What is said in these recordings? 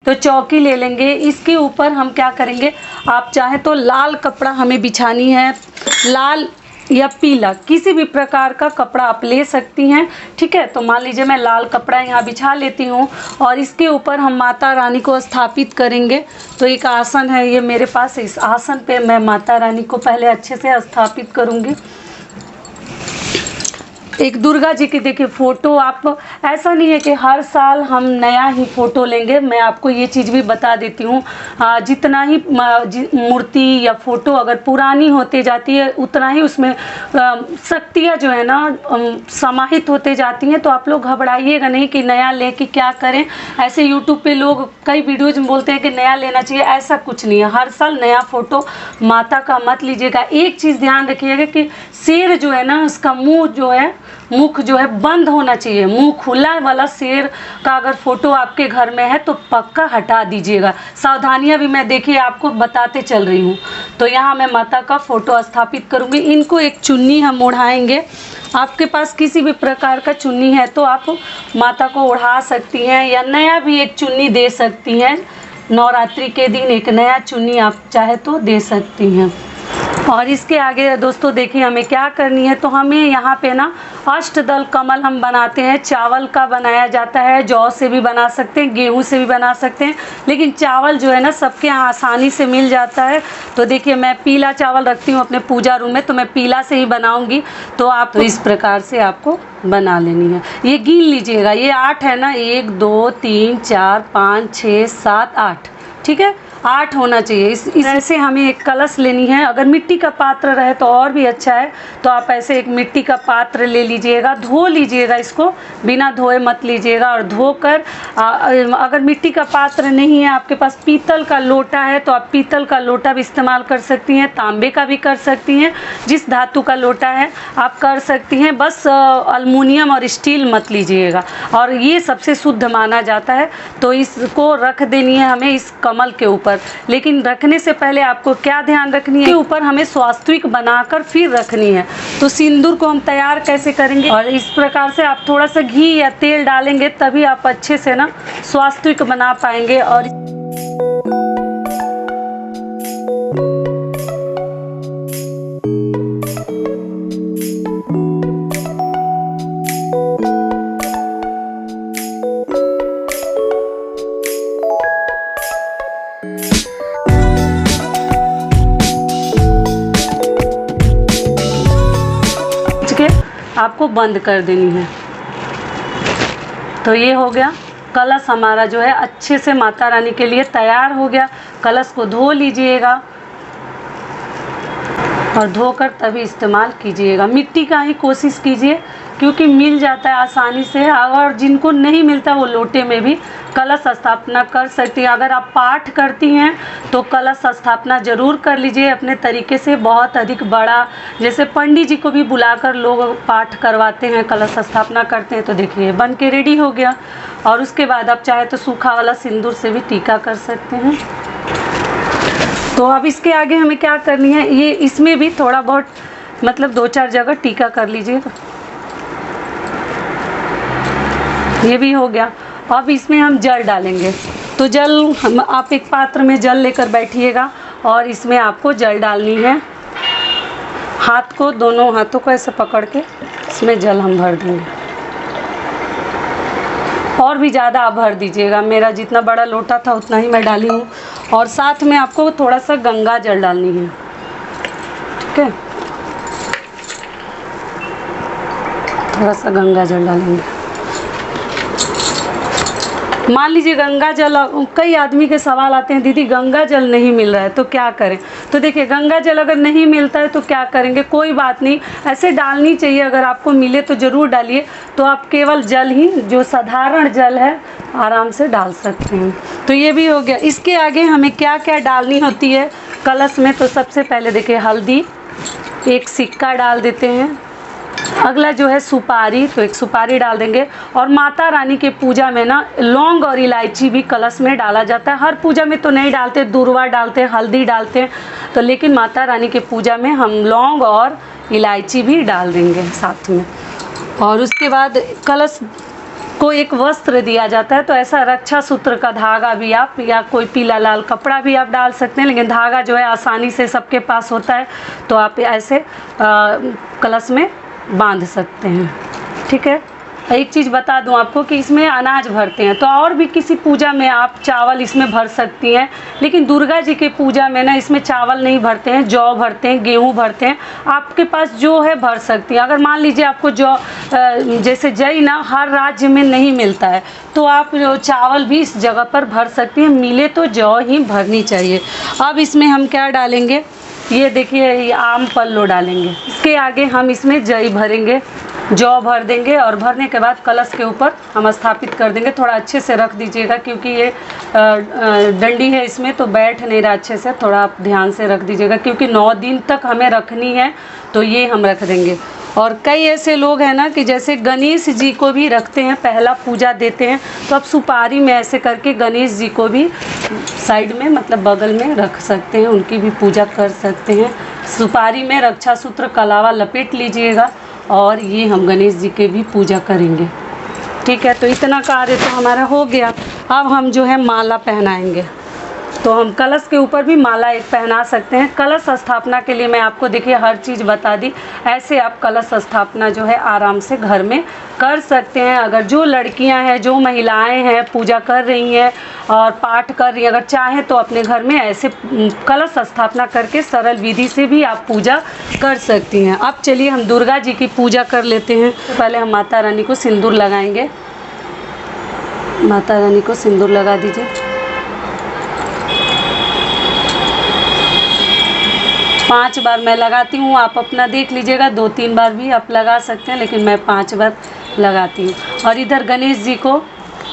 तो चौकी ले लेंगे। इसके ऊपर हम क्या करेंगे, आप चाहे तो लाल कपड़ा हमें बिछानी है, लाल या पीला किसी भी प्रकार का कपड़ा आप ले सकती हैं, ठीक है। तो मान लीजिए मैं लाल कपड़ा यहाँ बिछा लेती हूँ और इसके ऊपर हम माता रानी को स्थापित करेंगे। तो एक आसन है ये मेरे पास, इस आसन पे मैं माता रानी को पहले अच्छे से स्थापित करूँगी। एक दुर्गा जी की देखिए फ़ोटो, आप ऐसा नहीं है कि हर साल हम नया ही फ़ोटो लेंगे, मैं आपको ये चीज़ भी बता देती हूँ, जितना ही मूर्ति या फ़ोटो अगर पुरानी होती जाती है उतना ही उसमें शक्तियाँ जो है ना समाहित होते जाती हैं। तो आप लोग घबराइएगा नहीं कि नया ले कि क्या करें। ऐसे यूट्यूब पे लोग कई वीडियोज में बोलते हैं कि नया लेना चाहिए, ऐसा कुछ नहीं है। हर साल नया फ़ोटो माता का मत लीजिएगा। एक चीज़ ध्यान रखिएगा कि शेर जो है ना उसका मुख जो है बंद होना चाहिए। मुंह खुला वाला शेर का अगर फोटो आपके घर में है तो पक्का हटा दीजिएगा। सावधानियां भी मैं देखिए आपको बताते चल रही हूँ। तो यहाँ मैं माता का फोटो स्थापित करूँगी। इनको एक चुन्नी हम ओढ़ाएंगे। आपके पास किसी भी प्रकार का चुन्नी है तो आप माता को ओढ़ा सकती हैं, या नया भी एक चुन्नी दे सकती हैं। नवरात्रि के दिन एक नया चुन्नी आप चाहे तो दे सकती हैं। और इसके आगे दोस्तों देखिए हमें क्या करनी है, तो हमें यहाँ पे ना अष्टदल कमल हम बनाते हैं। चावल का बनाया जाता है, जौ से भी बना सकते हैं, गेहूं से भी बना सकते हैं, लेकिन चावल जो है ना सबके यहाँ आसानी से मिल जाता है। तो देखिए मैं पीला चावल रखती हूँ अपने पूजा रूम में, तो मैं पीला से ही बनाऊँगी। तो आप तो इस प्रकार से आपको बना लेनी है। ये गिन लीजिएगा, ये 8 है ना, 1 2 3 4 5 6 7 8, ठीक है, 8 होना चाहिए। इस ऐसे हमें एक कलश लेनी है। अगर मिट्टी का पात्र रहे तो और भी अच्छा है। तो आप ऐसे एक मिट्टी का पात्र ले लीजिएगा, धो लीजिएगा, इसको बिना धोए मत लीजिएगा। और धोकर अगर मिट्टी का पात्र नहीं है, आपके पास पीतल का लोटा है तो आप पीतल का लोटा भी इस्तेमाल कर सकती हैं, तांबे का भी कर सकती हैं, जिस धातु का लोटा है आप कर सकती हैं। बस अल्मुनियम और स्टील मत लीजिएगा, और ये सबसे शुद्ध माना जाता है। तो इसको रख देनी है हमें इस कमल के ऊपर। लेकिन रखने से पहले आपको क्या ध्यान रखनी है, के ऊपर हमें स्वास्तिक बनाकर फिर रखनी है। तो सिंदूर को हम तैयार कैसे करेंगे, और इस प्रकार से आप थोड़ा सा घी या तेल डालेंगे तभी आप अच्छे से ना स्वास्तिक बना पाएंगे। और आपको बंद कर देनी है। तो ये हो गया कलश हमारा जो है अच्छे से माता रानी के लिए तैयार हो गया। कलश को धो लीजिएगा और धोकर तभी इस्तेमाल कीजिएगा। मिट्टी का ही कोशिश कीजिए क्योंकि मिल जाता है आसानी से, और जिनको नहीं मिलता वो लोटे में भी कलश स्थापना कर सकती है। अगर आप पाठ करती हैं तो कलश स्थापना ज़रूर कर लीजिए अपने तरीके से। बहुत अधिक बड़ा, जैसे पंडित जी को भी बुलाकर लोग पाठ करवाते हैं, कलश स्थापना करते हैं। तो देखिए बन के रेडी हो गया। और उसके बाद आप चाहे तो सूखा वाला सिंदूर से भी टीका कर सकते हैं। तो अब इसके आगे हमें क्या करनी है, ये इसमें भी थोड़ा बहुत मतलब 2-4 जगह टीका कर लीजिएगा। ये भी हो गया। अब इसमें हम जल डालेंगे। तो जल आप एक पात्र में जल लेकर बैठिएगा और इसमें आपको जल डालनी है। हाथ को, दोनों हाथों को ऐसे पकड़ के इसमें जल हम भर देंगे। और भी ज़्यादा आप भर दीजिएगा, मेरा जितना बड़ा लोटा था उतना ही मैं डाली हूँ। और साथ में आपको थोड़ा सा गंगा जल डालनी है, ठीक है, थोड़ा सा गंगा जल डालेंगे। मान लीजिए गंगा जल, कई आदमी के सवाल आते हैं दीदी गंगा जल नहीं मिल रहा है तो क्या करें। तो देखिए गंगा जल अगर नहीं मिलता है तो क्या करेंगे, कोई बात नहीं, ऐसे डालनी चाहिए। अगर आपको मिले तो ज़रूर डालिए। तो आप केवल जल ही, जो साधारण जल है, आराम से डाल सकते हैं। तो ये भी हो गया। इसके आगे हमें क्या क्या डालनी होती है कलश में, तो सबसे पहले देखिए हल्दी, एक सिक्का डाल देते हैं। अगला जो है सुपारी, तो एक सुपारी डाल देंगे। और माता रानी के पूजा में ना लौंग और इलायची भी कलश में डाला जाता है। हर पूजा में तो नहीं डालते, दूर्वा डालते हैं, हल्दी डालते हैं, तो लेकिन माता रानी के पूजा में हम लौंग और इलायची भी डाल देंगे साथ में। और उसके बाद कलश को एक वस्त्र दिया जाता है। तो ऐसा रक्षा सूत्र का धागा भी आप या कोई पीला लाल कपड़ा भी आप डाल सकते हैं, लेकिन धागा जो है आसानी से सबके पास होता है, तो आप ऐसे कलश में बांध सकते हैं। ठीक है। एक चीज़ बता दूं आपको कि इसमें अनाज भरते हैं, तो और भी किसी पूजा में आप चावल इसमें भर सकती हैं, लेकिन दुर्गा जी की पूजा में ना इसमें चावल नहीं भरते हैं, जौ भरते हैं, गेहूं भरते हैं। आपके पास जो है भर सकती हैं। अगर मान लीजिए आपको जौ जैसे जई ना हर राज्य में नहीं मिलता है, तो आप चावल भी इस जगह पर भर सकती हैं। मिले तो जौ ही भरनी चाहिए। अब इसमें हम क्या डालेंगे, ये देखिए, ये आम पल्लो डालेंगे। इसके आगे हम इसमें जई भरेंगे, जौ भर देंगे, और भरने के बाद कलश के ऊपर हम स्थापित कर देंगे। थोड़ा अच्छे से रख दीजिएगा, क्योंकि ये डंडी है इसमें तो बैठ नहीं रहा अच्छे से, थोड़ा आप ध्यान से रख दीजिएगा, क्योंकि 9 दिन तक हमें रखनी है, तो ये हम रख देंगे। और कई ऐसे लोग हैं ना कि जैसे गणेश जी को भी रखते हैं, पहला पूजा देते हैं, तो आप सुपारी में ऐसे करके गणेश जी को भी साइड में मतलब बगल में रख सकते हैं, उनकी भी पूजा कर सकते हैं। सुपारी में रक्षा सूत्र कलावा लपेट लीजिएगा, और ये हम गणेश जी के भी पूजा करेंगे। ठीक है। तो इतना कार्य तो हमारा हो गया। अब हम जो है माला पहनाएंगे, तो हम कलश के ऊपर भी माला एक पहना सकते हैं। कलश स्थापना के लिए मैं आपको देखिए हर चीज़ बता दी, ऐसे आप कलश स्थापना जो है आराम से घर में कर सकते हैं। अगर जो लड़कियां हैं, जो महिलाएं हैं, पूजा कर रही हैं और पाठ कर रही हैं, अगर चाहें तो अपने घर में ऐसे कलश स्थापना करके सरल विधि से भी आप पूजा कर सकती हैं। अब चलिए हम दुर्गा जी की पूजा कर लेते हैं। पहले हम माता रानी को सिंदूर लगाएंगे। माता रानी को सिंदूर लगा दीजिए। पाँच बार मैं लगाती हूँ, आप अपना देख लीजिएगा, 2-3 बार भी आप लगा सकते हैं, लेकिन मैं 5 बार लगाती हूँ। और इधर गणेश जी को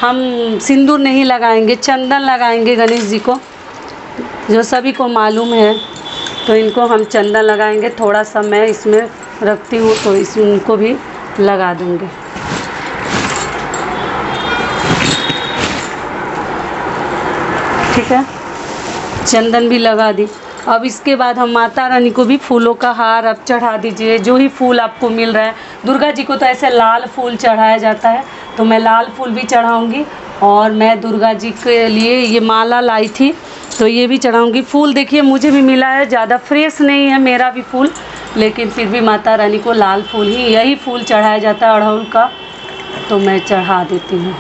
हम सिंदूर नहीं लगाएंगे, चंदन लगाएंगे गणेश जी को, जो सभी को मालूम है। तो इनको हम चंदन लगाएंगे। थोड़ा सा मैं इसमें रखती हूँ, तो इनको भी लगा दूँगी। ठीक है, चंदन भी लगा दी। अब इसके बाद हम माता रानी को भी फूलों का हार अब चढ़ा दीजिए, जो ही फूल आपको मिल रहा है। दुर्गा जी को तो ऐसे लाल फूल चढ़ाया जाता है, तो मैं लाल फूल भी चढ़ाऊंगी। और मैं दुर्गा जी के लिए ये माला लाई थी, तो ये भी चढ़ाऊंगी। फूल देखिए मुझे भी मिला है, ज़्यादा फ्रेश नहीं है मेरा भी फूल, लेकिन फिर भी माता रानी को लाल फूल ही, यही फूल चढ़ाया जाता है अड़हुल का, तो मैं चढ़ा देती हूँ।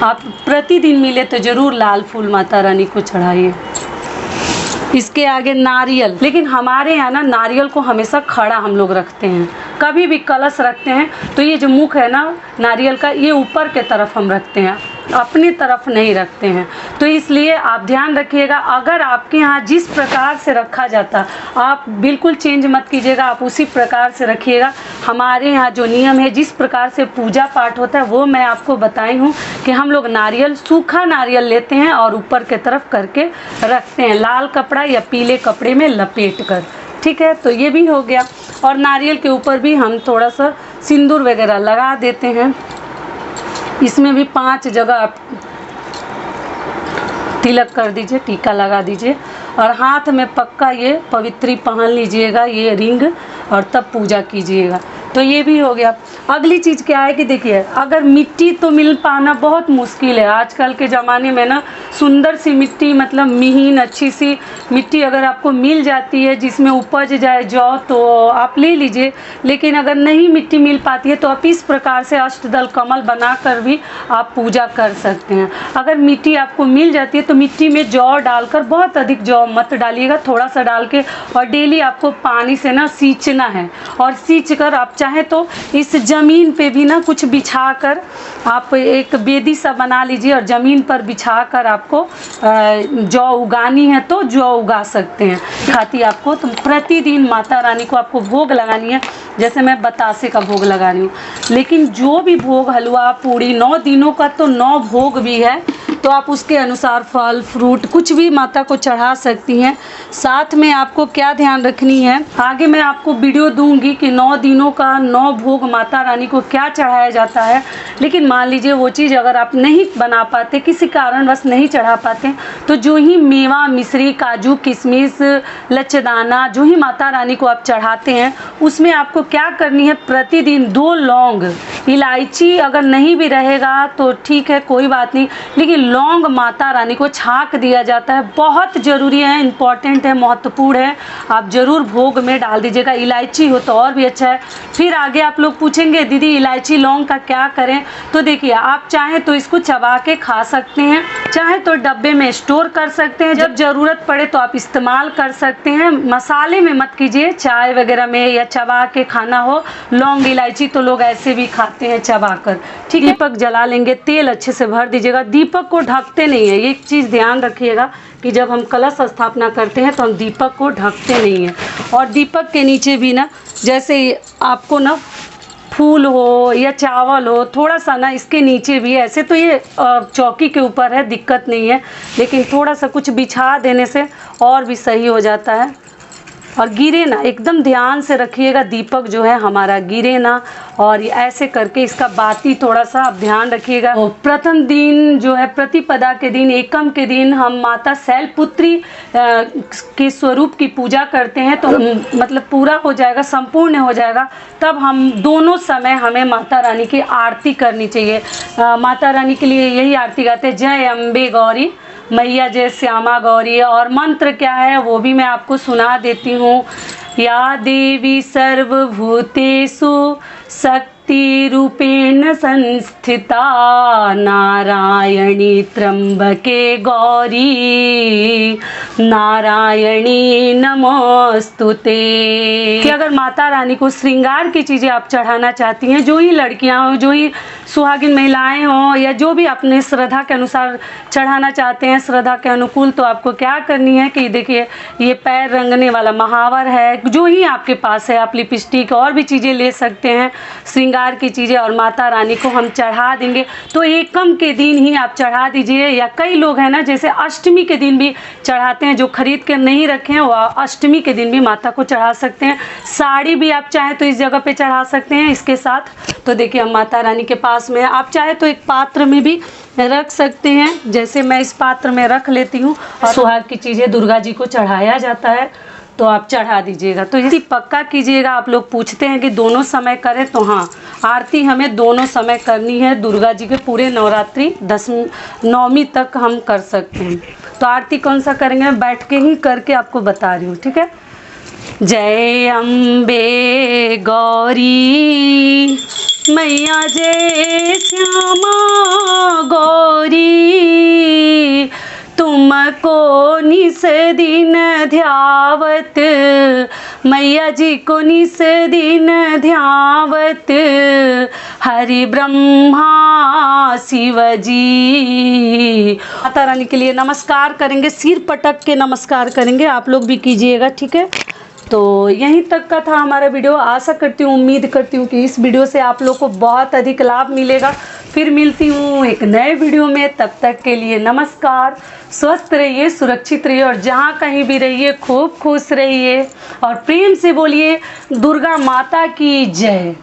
आप प्रतिदिन मिले तो ज़रूर लाल फूल माता रानी को चढ़ाइए। इसके आगे नारियल, लेकिन हमारे यहाँ ना नारियल को हमेशा खड़ा हम लोग रखते हैं। कभी भी कलश रखते हैं तो ये जो मुख है ना नारियल का, ये ऊपर के तरफ हम रखते हैं, अपनी तरफ नहीं रखते हैं। तो इसलिए आप ध्यान रखिएगा, अगर आपके यहाँ जिस प्रकार से रखा जाता, आप बिल्कुल चेंज मत कीजिएगा, आप उसी प्रकार से रखिएगा। हमारे यहाँ जो नियम है, जिस प्रकार से पूजा पाठ होता है, वो मैं आपको बताई हूँ कि हम लोग नारियल, सूखा नारियल लेते हैं और ऊपर के तरफ करके रखते हैं, लाल कपड़ा या पीले कपड़े में लपेट कर। ठीक है, तो ये भी हो गया। और नारियल के ऊपर भी हम थोड़ा सा सिंदूर वगैरह लगा देते हैं। इसमें भी 5 जगह आप तिलक कर दीजिए, टीका लगा दीजिए, और हाथ में पक्का ये पवित्री पहन लीजिएगा, ये रिंग, और तब पूजा कीजिएगा। तो ये भी हो गया। अगली चीज़ क्या है कि देखिए, अगर मिट्टी तो मिल पाना बहुत मुश्किल है आजकल के ज़माने में ना। सुंदर सी मिट्टी, मतलब महीन अच्छी सी मिट्टी अगर आपको मिल जाती है जिसमें उपज जाए जौ, तो आप ले लीजिए। लेकिन अगर नहीं मिट्टी मिल पाती है तो आप इस प्रकार से अष्टदल कमल बनाकर भी आप पूजा कर सकते हैं। अगर मिट्टी आपको मिल जाती है तो मिट्टी में जौ डालकर, बहुत अधिक जौ मत डालिएगा, थोड़ा सा डाल के, और डेली आपको पानी से ना सींचना है। और सींच कर आप चाहे तो इस ज़मीन पे भी ना कुछ बिछा कर आप एक बेदी सा बना लीजिए, और ज़मीन पर बिछा कर आपको जौ उगानी है तो जौ उगा सकते हैं। खाती आपको तो प्रतिदिन माता रानी को आपको भोग लगानी है। जैसे मैं बतासे का भोग लगा रही हूँ, लेकिन जो भी भोग, हलवा पूड़ी, 9 दिनों का तो 9 भोग भी है, तो आप उसके अनुसार फल फ्रूट कुछ भी माता को चढ़ा सकती हैं। साथ में आपको क्या ध्यान रखनी है, आगे मैं आपको वीडियो दूंगी कि 9 दिनों का 9 भोग माता रानी को क्या चढ़ाया जाता है। लेकिन मान लीजिए वो चीज़ अगर आप नहीं बना पाते, किसी कारणवश नहीं चढ़ा पाते, तो जो ही मेवा, मिश्री, काजू, किशमिश, लच्छेदाना जो ही माता रानी को आप चढ़ाते हैं, उसमें आपको क्या करनी है, प्रतिदिन 2 लौंग, इलायची अगर नहीं भी रहेगा तो ठीक है, कोई बात नहीं, लेकिन लौंग माता रानी को छाक दिया जाता है। बहुत ज़रूरी है, इम्पॉर्टेंट है, महत्वपूर्ण है, आप ज़रूर भोग में डाल दीजिएगा। इलायची हो तो और भी अच्छा है। फिर आगे आप लोग पूछेंगे दीदी इलायची लौंग का क्या करें, तो देखिए आप चाहें तो इसको चबा के खा सकते हैं, चाहे तो डब्बे में स्टोर कर सकते हैं, जब ज़रूरत पड़े तो आप इस्तेमाल कर सकते हैं। मसाले में मत कीजिए, चाय वगैरह में या चबा के खाना हो। लौंग इलायची तो लोग ऐसे भी खाते हैं चबा कर, ठीक है। दीपक जला लेंगे, तेल अच्छे से भर दीजिएगा। दीपक को ढकते नहीं है, ये चीज़ ध्यान रखिएगा कि जब हम कलश स्थापना करते हैं तो हम दीपक को ढकते नहीं हैं। और दीपक के नीचे भी ना, जैसे आपको ना फूल हो या चावल हो, थोड़ा सा ना इसके नीचे भी, ऐसे तो ये चौकी के ऊपर है, दिक्कत नहीं है, लेकिन थोड़ा सा कुछ बिछा देने से और भी सही हो जाता है। और गिरे ना, एकदम ध्यान से रखिएगा, दीपक जो है हमारा गिरे ना। और ऐसे करके इसका बाती थोड़ा सा आप ध्यान रखिएगा। प्रथम दिन जो है, प्रतिपदा के दिन, एकम के दिन हम माता शैलपुत्री के स्वरूप की पूजा करते हैं, तो मतलब पूरा हो जाएगा, संपूर्ण हो जाएगा, तब हम दोनों समय हमें माता रानी की आरती करनी चाहिए। माता रानी के लिए यही आरती गाते हैं, जय अम्बे गौरी मैया जय श्यामा गौरी। और मंत्र क्या है वो भी मैं आपको सुना देती हूँ। या देवी सर्वभूतेषु शक्ति रूपेण संस्थिता, नारायणी त्र्यंबके गौरी, नारायणी नमोस्तुते। कि अगर माता रानी को श्रृंगार की चीज़ें आप चढ़ाना चाहती हैं, जो ही लड़कियां हो, जो ही सुहागिन महिलाएं हों, या जो भी अपने श्रद्धा के अनुसार चढ़ाना चाहते हैं, श्रद्धा के अनुकूल, तो आपको क्या करनी है कि देखिए ये पैर रंगने वाला महावर है, जो ही आपके पास है, आप लिपस्टिक और भी चीज़ें ले सकते हैं, श्रृंगार की चीज़ें, और माता रानी को हम चढ़ा देंगे। तो एकम के दिन ही आप चढ़ा दीजिए, या कई लोग हैं ना जैसे अष्टमी के दिन भी चढ़ाते हैं, जो खरीद के नहीं रखे हैं वो अष्टमी के दिन भी माता को चढ़ा सकते हैं। साड़ी भी आप चाहें तो इस जगह पे चढ़ा सकते हैं इसके साथ। तो देखिए हम माता रानी के पास में, आप चाहे तो एक पात्र में भी रख सकते हैं, जैसे मैं इस पात्र में रख लेती हूँ। और सुहाग की चीज़ें दुर्गा जी को चढ़ाया जाता है, तो आप चढ़ा दीजिएगा। तो इसी पक्का कीजिएगा। आप लोग पूछते हैं कि दोनों समय करें, तो हाँ, आरती हमें दोनों समय करनी है। दुर्गा जी के पूरे नवरात्रि 9वीं तक हम कर सकते हैं। तो आरती कौन सा करेंगे, मैं बैठ के ही करके आपको बता रही हूँ, ठीक है। जय अम्बे गौरी मैया जय श्यामा गौरी, तुमको निस दिन ध्यावत, मैया जी को निस दिन ध्यावत, हरि ब्रह्मा शिव जी। माता रानी के लिए नमस्कार करेंगे, सिर पटक के नमस्कार करेंगे, आप लोग भी कीजिएगा, ठीक है। तो यहीं तक का था हमारा वीडियो। आशा करती हूँ, उम्मीद करती हूँ कि इस वीडियो से आप लोग को बहुत अधिक लाभ मिलेगा। फिर मिलती हूँ एक नए वीडियो में, तब तक के लिए नमस्कार। स्वस्थ रहिए, सुरक्षित रहिए, और जहाँ कहीं भी रहिए खूब खुश रहिए, और प्रेम से बोलिए दुर्गा माता की जय।